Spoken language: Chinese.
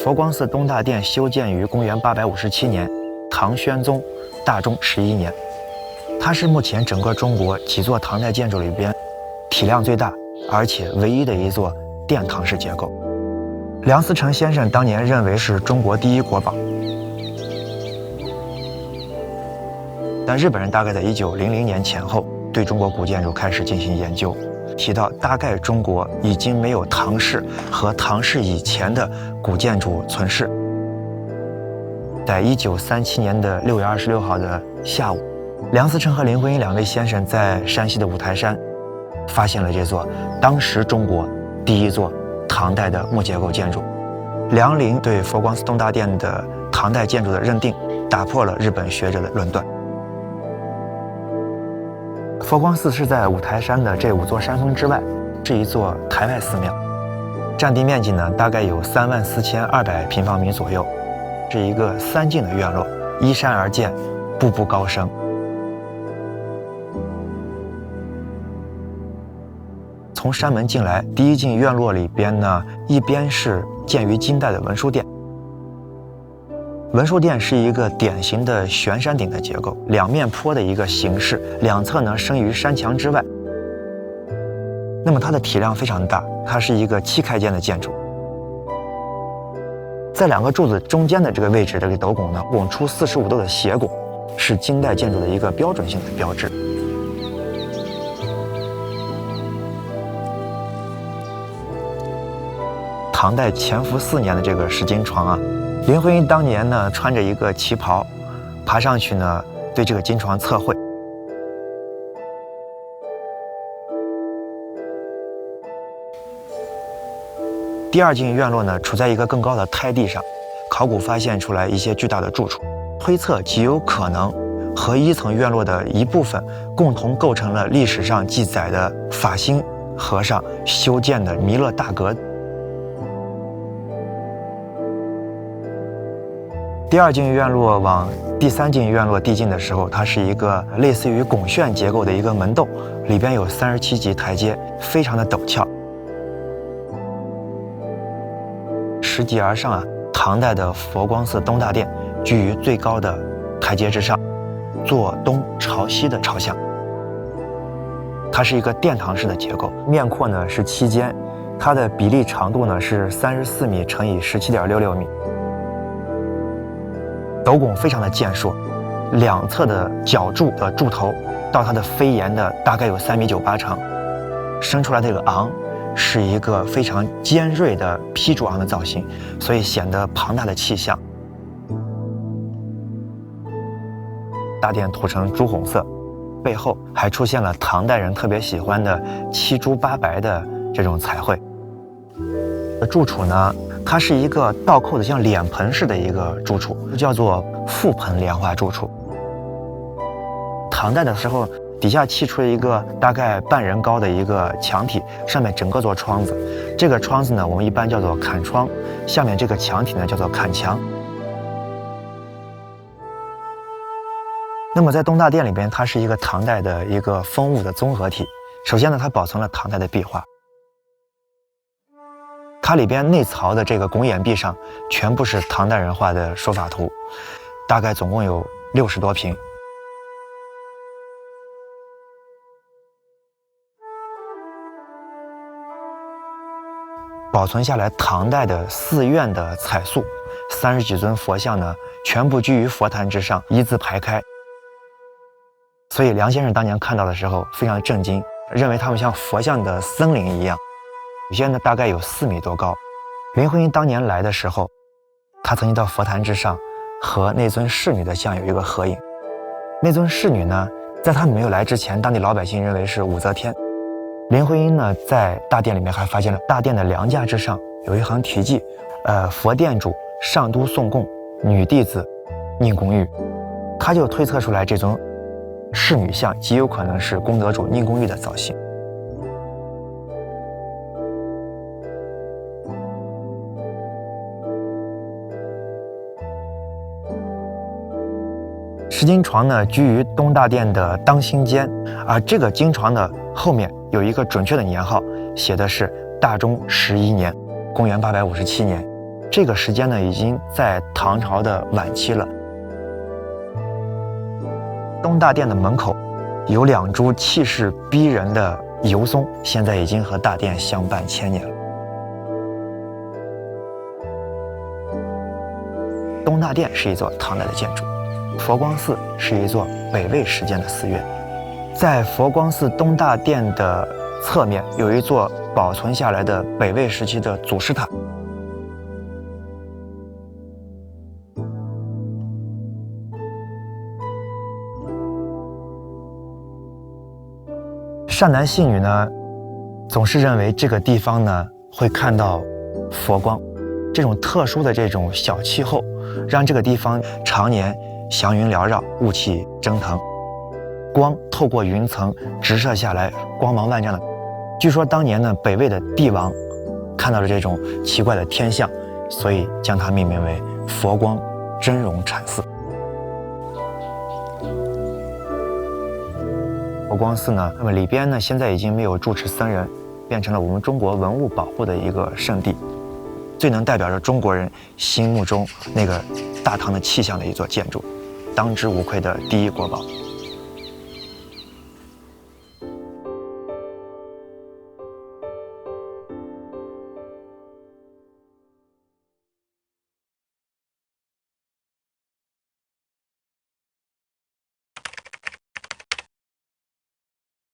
佛光寺东大殿修建于公元857年，唐宣宗大中11年。它是目前整个中国几座唐代建筑里边体量最大，而且唯一的一座殿堂式结构。梁思成先生当年认为是中国第一国宝，但日本人大概在1900年前后对中国古建筑开始进行研究，提到大概中国已经没有唐式和唐式以前的古建筑存世。在1937年的6月26号的下午，梁思成和林徽因两位先生在山西的五台山发现了这座当时中国第一座唐代的木结构建筑。梁林对佛光寺东大殿的唐代建筑的认定，打破了日本学者的论断。佛光寺是在五台山的这5座山峰之外，是一座台外寺庙，占地面积呢大概有34200平方米左右，是一个3进的院落，依山而建，步步高升。从山门进来，第一进院落里边呢，一边是建于金代的文殊殿。文殊殿是一个典型的悬山顶的结构，两面坡的一个形式，两侧呢生于山墙之外。那么它的体量非常大，它是一个7开间的建筑。在2个柱子中间的这个位置，这个斗拱呢拱出45度的斜拱，是金代建筑的一个标准性的标志。唐代乾伏4年的这个石金床啊，林徽因当年呢穿着一个旗袍，爬上去呢对这个金床测绘。第2进院落呢处在一个更高的胎地上，考古发现出来一些巨大的住处，推测极有可能和1层院落的一部分共同构成了历史上记载的法兴和尚修建的弥勒大阁。第2进院落往第3进院落递进的时候，它是一个类似于拱券结构的一个门洞，里边有37级台阶，非常的陡峭。拾级而上啊，唐代的佛光寺东大殿居于最高的台阶之上，坐东朝西的朝向。它是一个殿堂式的结构，面阔呢是7间，它的比例长度呢是34米乘以17.66米。斗拱非常的健硕，两侧的角柱的柱头到它的飞檐的大概有3.98米长，生出来这个昂是一个非常尖锐的劈柱昂的造型，所以显得庞大的气象。大殿涂成朱红色，背后还出现了唐代人特别喜欢的7朱8白的这种彩绘。柱础呢，它是一个倒扣的像脸盆式的一个柱础，叫做覆盆莲花柱础。唐代的时候，底下砌出了一个大概半人高的一个墙体，上面整个做窗子。这个窗子呢，我们一般叫做坎窗，下面这个墙体呢叫做坎墙。那么在东大殿里边，它是一个唐代的一个风物的综合体。首先呢，它保存了唐代的壁画。它里边内槽的这个拱眼壁上全部是唐代人画的说法图，大概总共有60多屏。保存下来唐代的寺院的彩塑，30几尊佛像呢，全部居于佛坛之上，一字排开。所以梁先生当年看到的时候非常震惊，认为他们像佛像的森林一样。有些呢大概有4米多高。林徽因当年来的时候，她曾经到佛坛之上和那尊侍女的像有一个合影。那尊侍女呢，在他们没有来之前，当地老百姓认为是武则天。林徽因呢，在大殿里面还发现了大殿的梁架之上有一行题记，佛殿主上都宋贡女弟子宁公玉，他就推测出来这尊侍女像极有可能是功德主宁公玉的造型。石金床呢居于东大殿的当心间，而这个金床的后面有一个准确的年号，写的是大中11年，公元857年。这个时间呢，已经在唐朝的晚期了。东大殿的门口有2株气势逼人的油松，现在已经和大殿相伴1000年了。东大殿是一座唐代的建筑，佛光寺是一座北魏时间的寺院。在佛光寺东大殿的侧面有一座保存下来的北魏时期的祖师塔。善男信女呢，总是认为这个地方呢会看到佛光，这种特殊的这种小气候，让这个地方常年祥云缭绕，雾气蒸腾，光透过云层直射下来，光芒万丈的。据说当年呢，北魏的帝王看到了这种奇怪的天象，所以将它命名为佛光真容禅寺。佛光寺呢，那么里边呢现在已经没有住持僧人，变成了我们中国文物保护的一个圣地，最能代表着中国人心目中那个大唐的气象的一座建筑，当之无愧的第一国宝。